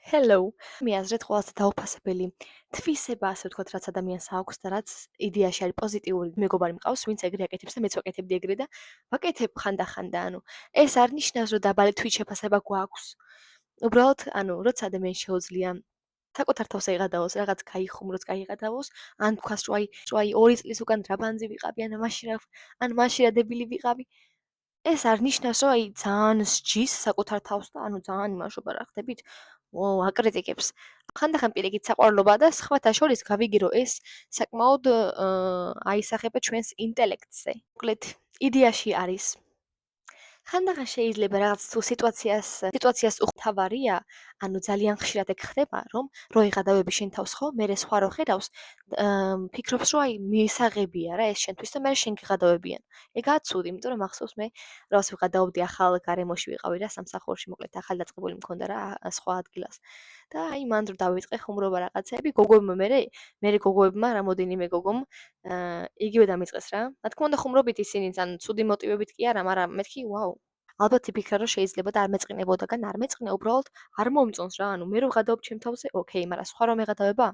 Hello. მე აზრით ყველაზე დაუფასებელი თვისება, ასე ვთქვათ, რაც ადამიანს აქვს და რაც იდეაში არის პოზიტიური მეგობარი მყავს, ვინც ეგრე აკეთებს და მეც ვაკეთებდი ეგრე და ვაკეთებ ხანდახან და ეს არ ნიშნავს, რომ დაბალი თვით შეფასება გვაქვს. უბრალოდ, როცა ადამიანს შეუძლია საკუთარ თავს ეღადაოს, რაღაც გაიხუმროს, გაიღადაოს, ან თქვას, რომ აი 2 წლის უკან დრაბანძი ვიყავი, მაშინ რა დებილი ვიყავი. ეს არ ნიშნავს, რომ ძალიან სჯის საკუთარ თავს და ძალიან იმაშობა რა ხდებით, აკრიტიკებს. ხანდახან პირიქით საყვარლობაა და სხვათა შორის გავიგე, რომ ეს საკმაოდ აისახება ჩვენს ინტელექტზე. მოკლედ, იდეაში არის ხანდახან შეიძლება რაღაც თუ სიტუაციას უხთავარია, ძალიან ხშირად ეგ ხდება, რომ რო ეღადავები შენ თავს ხო, მერე სხვა რო ხედავს, ფიქრობს, რომ მისაღებია რა ეს შენთვის და მერე შენ გიღადავებიან. ეგაა ცუდი, იმიტომ რომ ახსოვს მე რას ვიღადაობდი ახალ გარემოში ვიყავი რა სამსახურში, მოკლედ ახალი დაწყებული მქონდა რა სხვა ადგილას. და მან დრო დავიწყე ხუმრობა რაღაცები, მერე გოგოებმა რამოდენიმე გოგომ იგივე დამიწყეს რა. რა თქმა უნდა ხუმრობით ისინიც ან ცუდი მოტივებით კი არა, მაგრამ მეთქი ვაუ. ალბათ იფიქრა რომ შეიძლება და არ მეწყინებოდაგან არ მეწყინა, უბრალოდ არ მომწონს რა. მე რო ვღადაობ ჩემ თავზე, ოკეი, მაგრამ სხვა რომ ეღადავება?